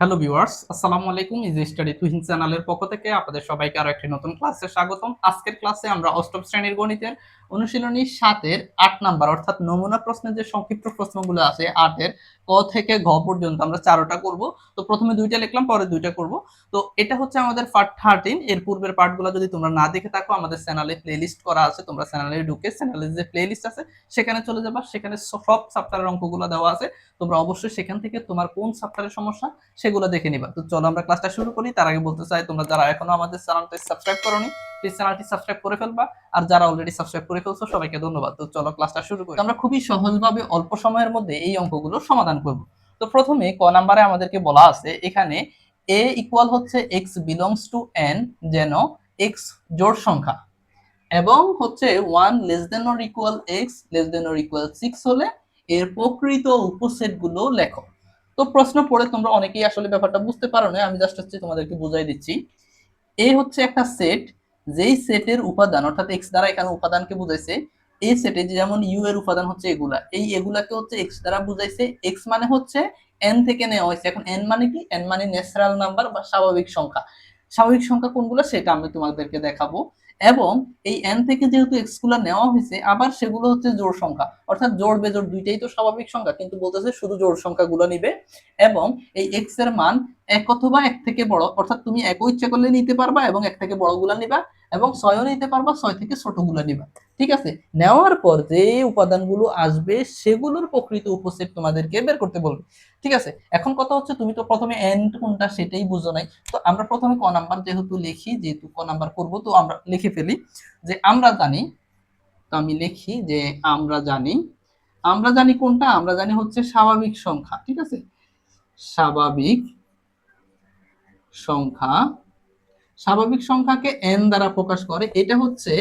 Hello viewers, আসসালামু আলাইকুম। Easy study Tuhin চ্যানেলের পক্ষ থেকে আপনাদের সবাইকে আরো একটি নতুন ক্লাসে স্বাগতম। আজকের ক্লাসে আমরা অষ্টম শ্রেণীর গণিতের অনুশীলনী ৭ এর ৮ নাম্বার অর্থাৎ নমুনা প্রশ্নের যে সংক্ষিপ্ত প্রশ্নগুলো আছে ৮ এর ক থেকে ঘ পর্যন্ত আমরা ৪টা করব। তো প্রথমে ২টা লিখলাম, পরে ২টা করব। তো এটা হচ্ছে আমাদের পার্ট 13। এর পূর্বের পার্টগুলো যদি তোমরা না দেখে থাকো, আমাদের চ্যানেলে প্লেলিস্ট করা আছে। তোমরা চ্যানেলে ঢুকে চ্যানেলে যে প্লেলিস্ট আছে সেখানে চলে যাবা। সেখানে সব চ্যাপ্টারের অঙ্কগুলো দেওয়া আছে। তোমরা অবশ্যই সেখান থেকে তোমার কোন চ্যাপ্টারের সমস্যা সেগুলো দেখে নিবা। তো চলো আমরা ক্লাসটা শুরু করি। তার আগে বলতে চাই, তোমরা যারা এখনো আমাদের চ্যানেলটি সাবস্ক্রাইব করোনি, প্লিজ চ্যানেলটি সাবস্ক্রাইব করে ফেলবা। আর যারা অলরেডি সাবস্ক্রাইব করে ফেলছো সবাইকে ধন্যবাদ। তো চলো ক্লাসটা শুরু করি। আমরা খুবই সহজভাবে অল্প সময়ের মধ্যে এই অঙ্কগুলো সমাধান করব। তো প্রথমে ক নাম্বারে আমাদেরকে বলা আছে এখানে a ইকুয়াল হচ্ছে x বিলংস টু n, যেন x জোড় সংখ্যা, এবং হচ্ছে 1 less than or equal x less than or equal 6 হলে এর প্রকৃত উপসেট গুলো লেখো। তো প্রশ্ন পড়ে তোমরা অনেকেই আসলে ব্যাপারটা বুঝতে পারো না, আমি জাস্ট হচ্ছে তোমাদেরকে বুঝাই দিচ্ছি। এ হচ্ছে একটা সেট, যেই সেটের উপাদান অর্থাৎ এক্স দ্বারা এখানে উপাদানকে বুঝাইছে। এই সেটে যেমন ইউ এর উপাদান হচ্ছে এগুলা, এই এগুলাকে হচ্ছে এক্স দ্বারা বুঝাইছে। এক্স মানে হচ্ছে এন থেকে নেওয়া হয়েছে। এখন এন মানে কি? এন মানে ন্যাচারাল নাম্বার বা স্বাভাবিক সংখ্যা। স্বাভাবিক সংখ্যা কোনগুলো সেটা আমি তোমাদেরকে দেখাবো। এবং এই এন থেকে যেহেতু এক্স গুলা নেওয়া হয়েছে, আবার সেগুলো হচ্ছে জোড় সংখ্যা, অর্থাৎ জোড় বেজোড় দুইটাই তো স্বাভাবিক সংখ্যা, কিন্তু বলতেছে শুধু জোড় সংখ্যাগুলো নিবে। এবং এই এক্স এর মান এক অথবা এক থেকে বড়, অর্থাৎ তুমি একও ইচ্ছা করলে নিতে পারবা এবং এক থেকে বড়গুলা নিবা, এবং ছয়ও নিতে পারবা, ছয় থেকে ছোটগুলা নিবা। ঠিক আছে? নেওয়ার পর যে উপাদানগুলো আসবে সেগুলোর প্রকৃত উপসেট তোমাদেরকে বের করতে বলবে। ঠিক আছে? এখন কথা হচ্ছে, তুমি তো প্রথমে এন কোনটা সেটাই বুঝো নাই। তো আমরা প্রথমে ক নাম্বার যেহেতু লিখি, যেহেতু ক নাম্বার করব, তো আমরা লিখে ফেলি যে আমরা জানি। তো আমি লিখি যে আমরা জানি কোনটা? আমরা জানি হচ্ছে স্বাভাবিক সংখ্যা। ঠিক আছে? স্বাভাবিক সংখ্যা, স্বাভাবিক সংখ্যাকে এন দ্বারা প্রকাশ করে। এটা হচ্ছে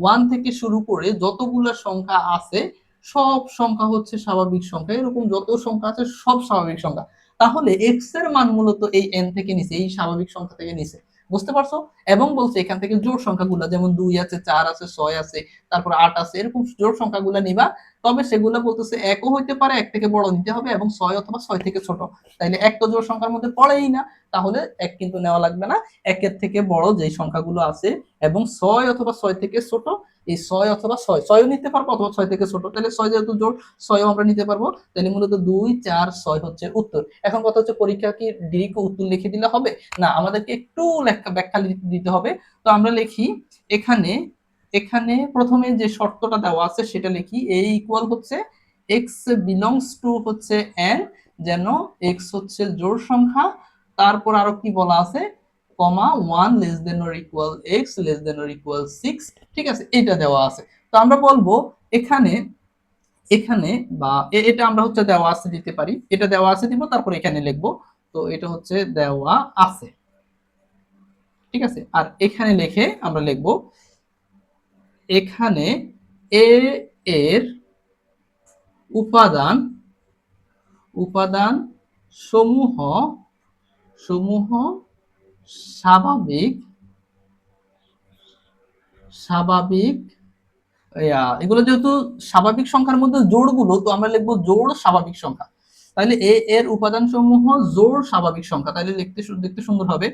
ওয়ান থেকে শুরু করে যতগুলো সংখ্যা আছে সব সংখ্যা হচ্ছে স্বাভাবিক সংখ্যা। এরকম যত সংখ্যা আছে সব স্বাভাবিক সংখ্যা। তাহলে এক্স এর মান মূলত এই এন থেকে নিছে, এই স্বাভাবিক সংখ্যা থেকে নিছে। বুঝতে পারছো? এবং বলছে এখান থেকে জোড় সংখ্যাগুলো, যেমন 2 আছে, 4 আছে, 6 আছে, তারপর 8 আছে, এরকম জোড় সংখ্যাগুলো নিবা। তবে সেগুলো বলতেছে একও হইতে পারে, এক থেকে বড় নিতে হবে, এবং 6 অথবা 6 থেকে ছোট। তাইলে এক তো জোড় সংখ্যার মধ্যে পড়েই না, তাহলে এক কিন্তু নেওয়া লাগবে না। একের থেকে বড় যেই সংখ্যাগুলো আছে এবং 6 অথবা 6 থেকে ছোট, এই 6 অথবা 6, 6ও নিতে পারবো অথবা 6 থেকে ছোট। তাহলে 6 যেহেতু জোড়, 6ও আমরা নিতে পারবো। তাহলে মূলত 2, 4, 6 হচ্ছে উত্তর। এখন কথা হচ্ছে, পরীক্ষা কি ডিরেক্ট উত্তর লিখে দিলে হবে? না, আমাদেরকে একটু ব্যাখ্যা দিতে হবে। তো আমরা লিখি এখানে, এখানে প্রথমে যে শর্তটা দেওয়া আছে সেটা লিখি। a ইকুয়াল হচ্ছে x বিলংস টু হচ্ছে n, যেন x হচ্ছে জোড় সংখ্যা। তারপর আরো কি বলা আছে? কমা 1 less than or equal x less than or equal 6। ঠিক আছে? এটা দেওয়া আছে। তো আমরা বলবো এখানে, এখানে বা এটা আমরা হচ্ছে দেওয়া আছে দিতে পারি, এটা দেওয়া আছে দিব, তারপর এখানে লিখবো। তো এটা হচ্ছে দেওয়া আছে। ঠিক আছে? আর এখানে লিখে আমরা লিখবো এখানে a এর উপাদান, উপাদান সমূহ, সমূহ স্বাভাবিক, স্বাভাবিক, এগুলো যেহেতু স্বাভাবিক সংখ্যার মধ্যে জোড়গুলো, তো আমরা লিখবো জোড় স্বাভাবিক সংখ্যা। তাহলে এ এর উপাদান সমূহ জোড় স্বাভাবিক সংখ্যা, তাহলে লিখতে দেখতে সুন্দর হবে।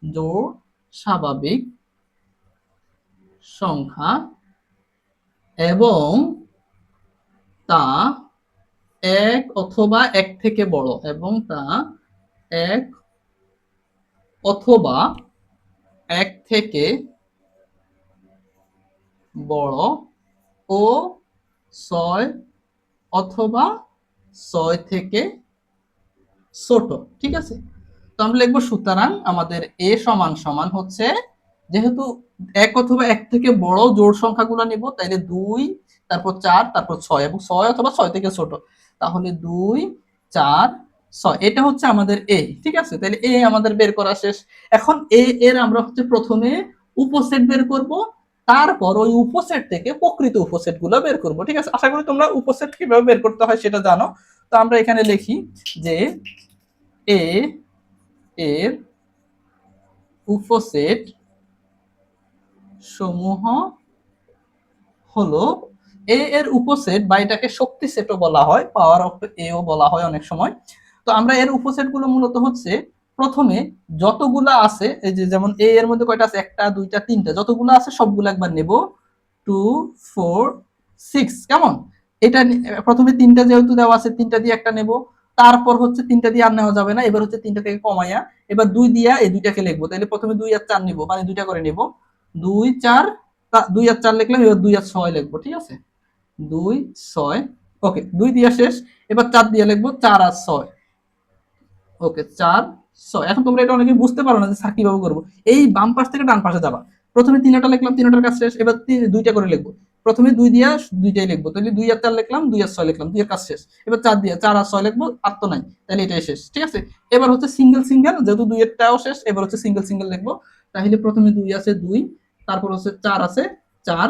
জোড় স্বাভাবিক সংখ্যা, এবং তা এক অথবা এক থেকে বড়, এবং তা এক অথবা এক থেকে বড় ও 6 অথবা 6 থেকে ছোট। ঠিক আছে? তো আমরা লিখবো সুতরাং আমাদের এ সমান সমান হচ্ছে, যেহেতু এক অথবা এক থেকে বড় জোড় সংখ্যাগুলো নিব, তাইলে 2, তারপর 4, তারপর 6, এবং 6 অথবা 6 থেকে ছোট। তাহলে 2, 4, 6, এটা হচ্ছে আমাদের এ। ঠিক আছে? তাহলে এ আমাদের বের করা শেষ। এখন এ এর আমরা হচ্ছে প্রথমে উপসেট বের করব, তারপর ওই উপসেট থেকে প্রকৃত উপসেট গুলো বের করব। ঠিক আছে? আশা করি তোমরা উপসেট কিভাবে বের করতে হয় সেটা জানো। তো আমরা এখানে লিখি যে এ এর উপসেট সমূহ হলো, এ এর উপসেট বা এটাকে শক্তি সেটও বলা হয়, পাওয়ার অফ এ ও বলা হয় অনেক সময়। তো আমরা এর উপসেট গুলো মূলত হচ্ছে, প্রথমে যতগুলা আছে, এই যে যেমন এ এর মধ্যে কয়টা আছে, একটা দুইটা তিনটা, যতগুলো আছে সবগুলো একবার নেব, 2 4 6, কেমন? এটা প্রথমে তিনটা যেহেতু দেওয়া আছে, তিনটা দিয়ে একটা নেব, তারপর হচ্ছে তিনটা দিয়ে আর নেওয়া যাবে না, এবার হচ্ছে তিনটা থেকে কমাইয়া এবার 2 দিয়া এই দুইটাকে লিখবো, তাহলে প্রথমে 2 আর 4 নিব, মানে দুইটা করে নেব, 2 4, 2 আর 4 লিখলাম, এবার 2 আর 6 লিখবো, ঠিক আছে, 2 6, ওকে, 2 দিয়া শেষ, এবার 4 দিয়ে লিখবো, 4 আর 6, ওকে, 4 6। এখন তোমরা এটা অনেকে বুঝতে পারো না যে স্যার কিভাবে করবো। এই বাম পাশ থেকে ডান পাশে যাবা, প্রথমে তিনটা লিখলাম, তিনটার কাজ শেষ, এবার দুইটা করে লিখবো, প্রথমে 2 দিয়া দুইটাই লিখবো, তাহলে 2 আর 4 লিখলাম, 2 আর 6 লিখলাম, 2 এর কাজ শেষ, এবার 4 দিয়ে 4 আর 6 লিখবো, আর তো নাই, তাহলে এটাই শেষ, ঠিক আছে। এবার হচ্ছে সিঙ্গেল সিঙ্গেল, যেহেতু 2 এরটাও শেষ, এবার হচ্ছে সিঙ্গেল সিঙ্গেল লিখবো, তাহলে প্রথমে 2 আছে 2, তারপর হচ্ছে 4 আছে 4,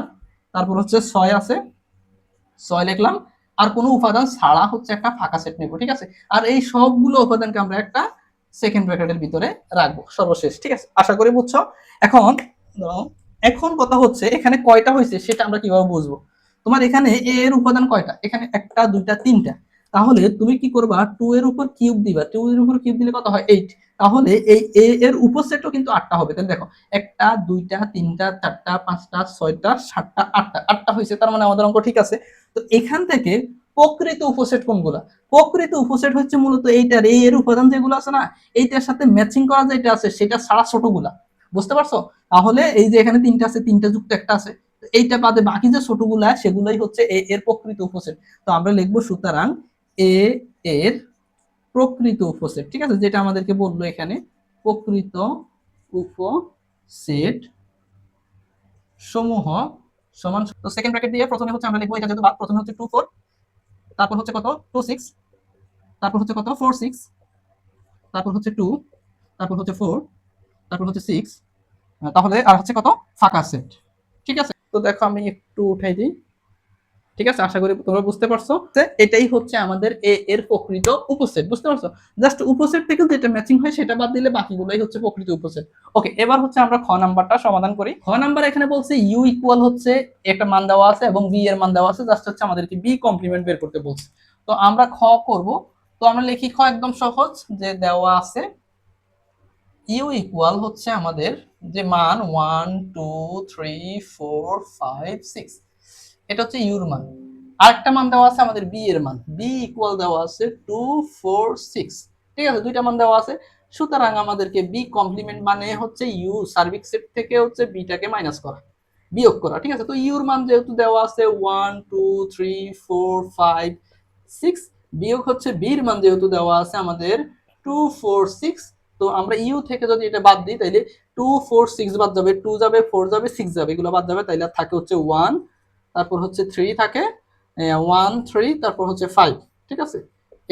তারপর হচ্ছে 6 আছে 6 লিখলাম, আর কোনো উপাদান ছাড়া হচ্ছে একটা ফাঁকা সেট নেব, ঠিক আছে। আর এই সবগুলো উপাদানকে আমরা একটা সেকেন্ড ব্র্যাকেটের ভিতরে রাখবো সর্বশেষ, ঠিক আছে, আশা করি বুঝছো। এখন এখন কথা হচ্ছে এখানে কয়টা হয়েছে সেটা আমরা কিভাবে বুঝবো। তোমার এখানে এ এর উপাদান কয়টা, এখানে একটা দুইটা তিনটা, তাহলে তুমি কি করবা, 2 এর উপর কিউব দিবা, 2 এর উপর কিউব দিলে কত হয় 8, তাহলে এই এ এর উপসেটও কিন্তু 8টা হবে, তাহলে দেখো একটা দুইটা তিনটা চারটা পাঁচটা ছয়টা সাতটা আটটা, আটটা হয়েছে, তার মানে আমাদের অঙ্ক ঠিক আছে। তো এখান থেকে প্রকৃত উপসেট কোনগুলা, প্রকৃত উপসেট হচ্ছে মূলত এইটার, এই এর উপাদান যেগুলো আছে না, এইটার সাথে ম্যাচিং করা যেটা আছে সেটা ছাড়া ছোটগুলা, বুঝতে পারছো। তাহলে এই যে এখানে তিনটা আছে, তিনটা যুক্ত একটা আছে, এইটা বাদে বাকি যে ছোটগুলা সেগুলাই হচ্ছে এ এর প্রকৃত উপসেট। তো আমরা লিখবো সুতরাং এ এর প্রকৃত উপসেট, ঠিক আছে, যেটা আমাদেরকে বললো এখানে প্রকৃত উপসেট সমূহ সমান, তো সেকেন্ড ব্র্যাকেট দিয়ে প্রথমে হচ্ছে আমরা লিখবো, এটা যেহেতু প্রথমে হচ্ছে 2 4, তারপর হচ্ছে কত 2 6, তারপর হচ্ছে কত 4 6, তারপর হচ্ছে 2, তারপর হচ্ছে 4, তারপর হচ্ছে 6, তাহলে আর হচ্ছে কত ফাঁকা সেট, ঠিক আছে। তো দেখো আমি একটু উঠাই দিই, ঠিক আছে, আশা করি তোমরা বুঝতে পারছো, এটাই হচ্ছে আমাদের এ এর প্রকৃত উপসেট, বুঝতে পারছো। জাস্ট উপসেট থেকে যেটা ম্যাচিং হয় সেটা বাদ দিলে বাকিগুলোই হচ্ছে প্রকৃত উপসেট। ওকে, এবার হচ্ছে আমরা খ নাম্বারটা সমাধান করি। খ নাম্বার এখানে বলছে ইউ ইকুয়াল হচ্ছে একটা মান দেওয়া আছে এবং বি এর মান দেওয়া আছে, জাস্ট হচ্ছে আমাদেরকে বি কমপ্লিমেন্ট বের করতে বলছে। তো আমরা খ করব, তো আমরা লিখি খ, একদম সহজ, যে দেওয়া আছে ইউ ইকুয়াল হচ্ছে আমাদের যে মান 1 2 3 4 5 6, এটা হচ্ছে ইউর মান। আরেকটা মান দেওয়া আছে আমাদের বি এর মান, বি ইকুয়াল দেওয়া আছে 2 4 6, ঠিক আছে, দুইটা মান দেওয়া আছে। সুতরাং আমাদেরকে বি কমপ্লিমেন্ট মানে হচ্ছে ইউ সার্বিক সেট থেকে হচ্ছে বিটাকে মাইনাস করা, বিয়োগ করা, ঠিক আছে। তো ইউর মান যেহেতু দেওয়া আছে 1 2 3 4 5 6, বিয়োগ হচ্ছে বির মান যেহেতু দেওয়া আছে আমাদের 2 4 6, তো আমরা ইউ থেকে যদি এটা বাদ দিই তাহলে 2 4 6 বাদ যাবে, 2 যাবে 4 যাবে 6 যাবে, এগুলো বাদ যাবে, তাইলে থাকে হচ্ছে 1, তারপর হচ্ছে 3 থাকে 1 3, তারপর হচ্ছে 5, ঠিক আছে।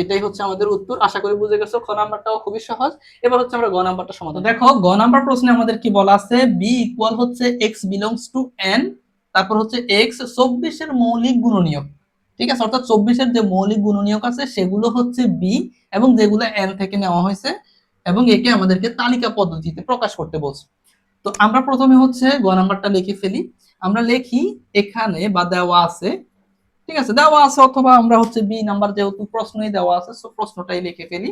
এটাই হচ্ছে আমাদের উত্তর, আশা করি বুঝে গেছো। খ নাম্বারটাও খুবই সহজ। এবার হচ্ছে আমরা গ নাম্বারটা সমাধান। দেখো গ নাম্বার প্রশ্নে আমাদের কি বলা আছে, বি ইকুয়াল হচ্ছে এক্স বিলংস টু এন, তারপর হচ্ছে এক্স 24 এর মৌলিক গুণনীয়ক, ঠিক আছে, অর্থাৎ 24 এর যে মৌলিক গুণনীয়ক আছে সেগুলো হচ্ছে বি, এবং যেগুলো এন থেকে নেওয়া হয়েছে, এবং একে আমাদেরকে তালিকা পদ্ধতিতে প্রকাশ করতে বলছে। তো আমরা প্রথমে হচ্ছে গ নাম্বারটা লিখে ফেলি, আমরা লিখি এখানে বা দেওয়া আছে, ঠিক আছে, দেওয়া আছে, অথবা আমরা হচ্ছে বি নাম্বার যেহেতু প্রশ্নই দেওয়া আছে সো প্রশ্নটাই লিখে ফেলি,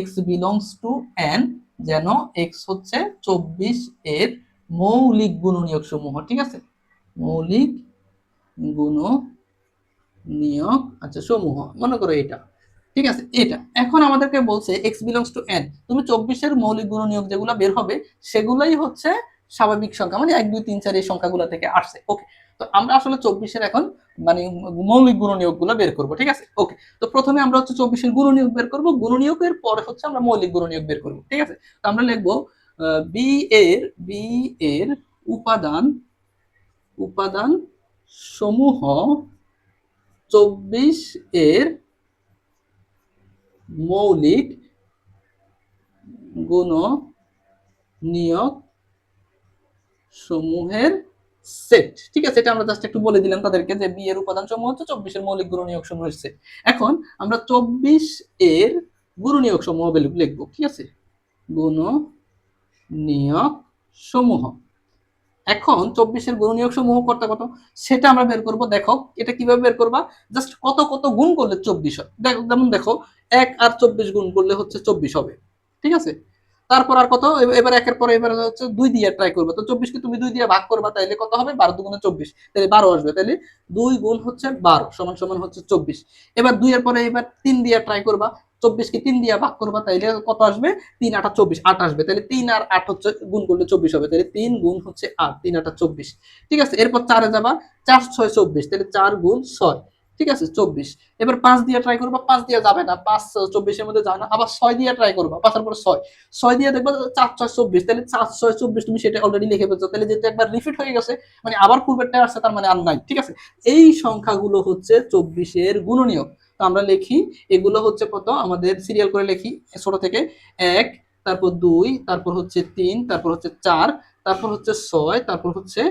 x বিলংস টু n, যেন x হচ্ছে 24 এর মৌলিক গুণনীয়ক সমূহ, ঠিক আছে, মৌলিক গুণনীয়ক, আচ্ছা সমূহ, মনে করো এটা, ঠিক আছে, এটা এখন আমাদেরকে বলছে x বিলংস টু n, তুমি 24 এর মৌলিক গুণনীয়ক যেগুলো বের হবে সেগুলাই হচ্ছে স্বাভাবিক সংখ্যা, মানে 1 2 3 4 এই সংখ্যাগুলো থেকে আসছে। ওকে, তো আমরা আসলে 24 এর এখন মানে মৌলিক গুণনীয়ক গুলো বের করব, ঠিক আছে। ওকে, তো প্রথমে আমরা হচ্ছে 24 এর গুণনীয়ক বের করব, গুণনীয়কের পরে হচ্ছে আমরা মৌলিক গুণনীয়ক বের করব, ঠিক আছে। তো আমরা লিখব বি এর উপাদান উপাদান সমূহ 24 এর মৌলিক গুণনীয়ক সমূহের সেট, ঠিক আছে। এটা আমরা জাস্ট একটু বলে দিলাম তাদেরকে যে বি এর উপাদান সমূহ হচ্ছে 24 এর মৌলিক গুণনীয়ক সমূহের সেট। এখন আমরা 24 এর গুণনীয়ক সমূহ লিখবো, ঠিক আছে, গুণনীয়ক সমূহ। এখন 24 এর গুণনীয়ক সমূহ কত কত সেটা আমরা বের করব। দেখো এটা কিভাবে বের করবা, জাস্ট কত কত গুণ করলে 24 হয়, যেমন দেখো 1 আর 24 গুণ করলে হচ্ছে 24 হবে, ঠিক আছে। তারপর আর কত, এবার একের পরে এবার হচ্ছে 2 দিয়ে ট্রাই করবে। তো 24 কে তুমি 2 দিয়ে ভাগ করবা, তাইলে কত হবে? 12 দুগুণে 24, তাহলে 12 আসবে। তাহলে 2 গুণ হচ্ছে 12 সমান সমান হচ্ছে 24। এবার 2 এর পরে এবার 3 দিয়ে ট্রাই করবা, 24 কে 3 দিয়ে ভাগ করবা, তাইলে কত আসবে? 3 8 24, 8 আসবে। তাহলে 3 আর 8 হচ্ছে গুণ করলে 24 হবে, তাহলে 3 গুণ হচ্ছে 8, 3 8 24। ঠিক আছে, এরপর 4 এ যাবা, 4 6 24, তাহলে 4 গুণ 6, ঠিক আছে 24। এবার 5 দিয়ে ট্রাই করবা, 5 দিয়ে যাবে না, 5 24 এর মধ্যে যায় না। আবার 6 দিয়ে ট্রাই করবা, 5 এর পরে 6, 6 দিয়ে দেখবা 4 6 24, তাহলে 4 6 24 তুমি সেটা অলরেডি লিখে ফেলছো, তাহলে যেটা একবার রিপিট হয়ে গেছে মানে আবার পূর্বেরটা আসছে, তার মানে আর নাই। ঠিক আছে, এই সংখ্যাগুলো হচ্ছে 24 এর গুণনীয়ক। তো আমরা লিখি, এগুলো হচ্ছে কত, আমাদের সিরিয়াল করে লিখি ছোট থেকে, 1, তারপর 2, তারপর হচ্ছে 3, তারপর হচ্ছে 4, তারপর হচ্ছে 6, তারপর হচ্ছে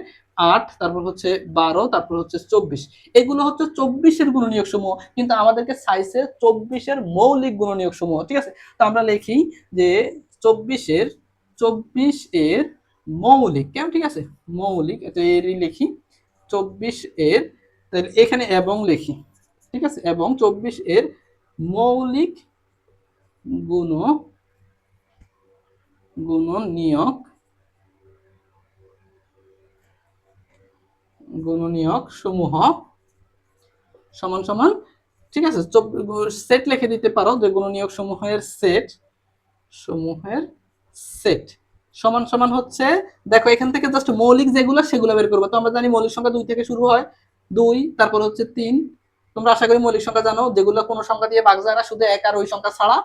8, তারপর হচ্ছে 12, তারপর হচ্ছে 24। এগুলো হচ্ছে 24 এর গুণনীয়ক সমূহ, কিন্তু আমাদেরকে চাইছে 24 এর মৌলিক গুণনীয়ক সমূহ। ঠিক আছে, তো আমরা লিখি যে 24 এর মৌলিক, কেমন? ঠিক আছে, মৌলিক, এটা এরই লিখি 24 এর, তাহলে এখানে এবং লিখি। ঠিক আছে, এবং 24 এর মৌলিক গুণ গুণনীয়ক গুণনীয়ক সমূহ সমান সমান, ঠিক আছে, সেট লিখে দিতে পারো যে গুণনীয়ক সমূহের সেট সমান সমান হচ্ছে, দেখো এখান থেকে জাস্ট মৌলিক যেগুলো সেগুলো বের করবো। তো আমরা জানি মৌলিক সংখ্যা 2 থেকে শুরু হয়, 2, তারপর হচ্ছে 3। তোমরা আশা করি মৌলিক সংখ্যা জানো, যেগুলো কোনো সংখ্যা দিয়ে ভাগ যায় না, শুধু এক আর ওই সংখ্যা ছাড়া,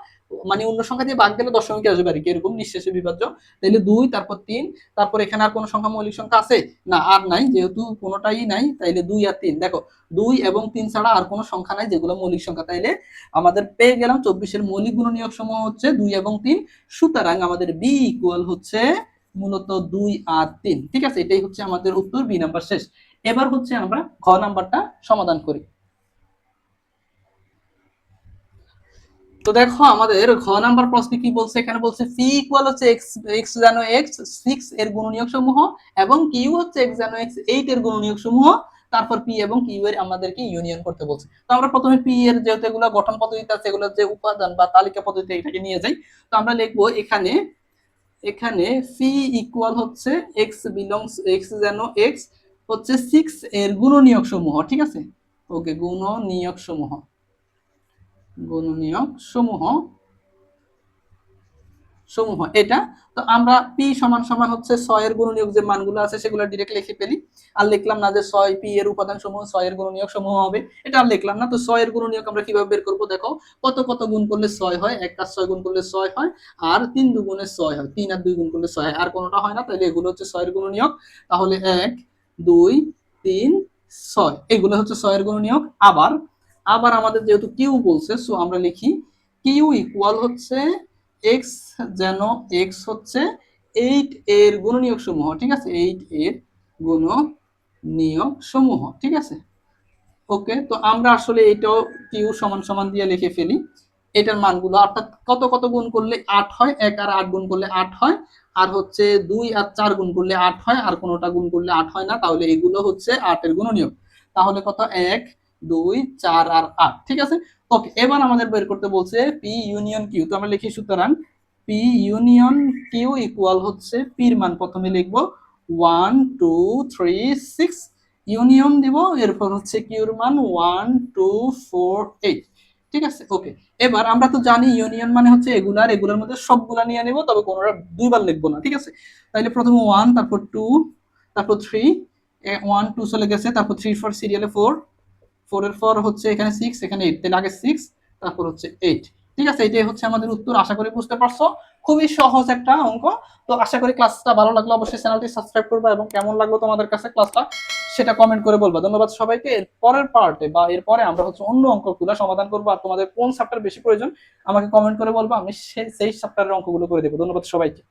মানে অন্য সংখ্যা দিয়ে ভাগ গেলে দশমিক আসবে আর কি, এরকম নিঃশেষে বিভাজ্য। তাহলে 2, তারপর 3, তারপর এখানে আর কোনো সংখ্যা মৌলিক সংখ্যা আছে না? আর নাই, যেহেতু কোনোটাই নাই, তাইলে 2 আর 3, দেখো 2 এবং 3 ছাড়া আর কোনো সংখ্যা নাই যেগুলো মৌলিক সংখ্যা। তাইলে আমাদের পেয়ে গেলাম 24 এর মৌলিক গুণনীয়ক সমূহ হচ্ছে 2 এবং 3। সুতরাং আমাদের বি ইকুয়াল হচ্ছে মূলত 2 আর 3। ঠিক আছে, এটাই হচ্ছে আমাদের উত্তর, বি নাম্বার শেষ। এবার হচ্ছে আমরা ঘ নাম্বারটা সমাধান করি। তো দেখো আমাদের ঘ নাম্বার প্রশ্নে কি বলছে, এখানে বলছে পি ইকুয়াল হচ্ছে এক্স, এক্স জানো এক্স 6 এর গুণনীয়ক সমূহ, এবং কিউ হচ্ছে এক্স জানো এক্স 8 এর গুণনীয়ক সমূহ। তারপর পি এবং কিউ এর আমাদেরকে ইউনিয়ন করতে বলছে। তো আমরা প্রথমে পি এর যেহেতু এগুলো গঠন পদ্ধতিতে আছে, এগুলো যে উপাদান বা তালিকা পদ্ধতিতে এটাকে নিয়ে যাই। তো আমরা লিখবো এখানে, এখানে পি ইকুয়াল হচ্ছে এক্স বিলংস, এক্স জানো এক্স হচ্ছে 6 এর গুণনীয়ক সমূহ। ঠিক আছে, ওকে, গুণনীয়ক সমূহ, গুণনীয়ক সমূহ সমূহ এটা। তো আমরা পি সমান সমান হচ্ছে 6 এর গুণনীয়ক যে মানগুলো আছে সেগুলো ডাইরেক্ট লিখে ফেলি। আর লিখলাম না যে 6 পি এর উপাদান সমূহ 6 এর গুণনীয়ক সমূহ হবে, এটা আর লিখলাম না। তো 6 এর গুণনীয়ক আমরা কিভাবে বের করব, দেখো কত কত গুণ করলে 6 হয়, 1 আর 6 গুণ করলে 6 হয়, আর 3 দুগুণে 6 হয়, 3 আর 2 গুণ করলে 6 হয়, আর কোনোটা হয় না। তাহলে এগুলো হচ্ছে 6 এর গুণনীয়ক। তাহলে 1 2 3 6, এগুলো হচ্ছে 6 এর গুণনীয়ক। আবার আবার আমাদের যেহেতু কিউ বলছে, সো আমরা লিখি কিউ ইকুয়াল হচ্ছে এক্স যেন এক্স হচ্ছে 8 এর গুণনীয়ক সমূহ। ঠিক আছে, 8 এর গুণনীয়ক সমূহ। ঠিক আছে, ওকে। তো আমরা আসলে এটাও কিউ সমান সমান দিয়ে লিখে ফেলি এটার মানগুলো, অর্থাৎ কত কত গুণ করলে 8 হয়, 1 আর 8 গুণ করলে 8 হয়, আর হচ্ছে 2 আর 4 গুণ করলে 8 হয়, আর কোনোটা গুণ করলে 8 হয় না। তাহলে এগুলো হচ্ছে 8 এর গুণনীয়ক। তাহলে কত, 1 2 4 আর 8। ঠিক আছে, ওকে। এবার আমাদের বের করতে বলছে পি ইউনিয়ন কিউ। তো আমরা লিখি সুতরাং পি ইউনিয়ন কিউ ইকুয়াল হচ্ছে, পির মান প্রথমে লিখবো 1 2 3 6, ইউনিয়ন দিব, এরপর হচ্ছে কিউর মান 1 2 4 8। ঠিক আছে, ওকে। এবার আমরা তো জানি ইউনিয়ন মানে হচ্ছে এগুলার এগুলার মধ্যে সবগুলা নিয়ে নেব, তবে কোনোটা দুইবার লিখবো না। ঠিক আছে, তাহলে প্রথমে 1, তারপর 2, তারপর 3, 1 2 চলে গেছে, তারপর 3 4 সিরিয়ালে 4, 4 এর পর হচ্ছে এখানে 6, এখানে 8, তাহলে আগে 6, তারপর হচ্ছে 8। ঠিক আছে, এটাই হচ্ছে আমাদের উত্তর। আশা করি বুঝতে পারছো, খুবই সহজ একটা অঙ্ক। তো আশা করি ক্লাসটা ভালো লাগলো, অবশ্যই চ্যানেলটি সাবস্ক্রাইব করবে, এবং কেমন লাগলো তোমাদের কাছে ক্লাসটা সেটা কমেন্ট করে বলবা। ধন্যবাদ সবাইকে। এর পরের পার্টে বা এরপরে আমরা হচ্ছে অন্য অঙ্কগুলো সমাধান করবো, আর তোমাদের কোন চ্যাপ্টার বেশি প্রয়োজন আমাকে কমেন্ট করে বলবা, আমি সেই চ্যাপ্টারের অঙ্কগুলো করে দেবো। ধন্যবাদ সবাইকে।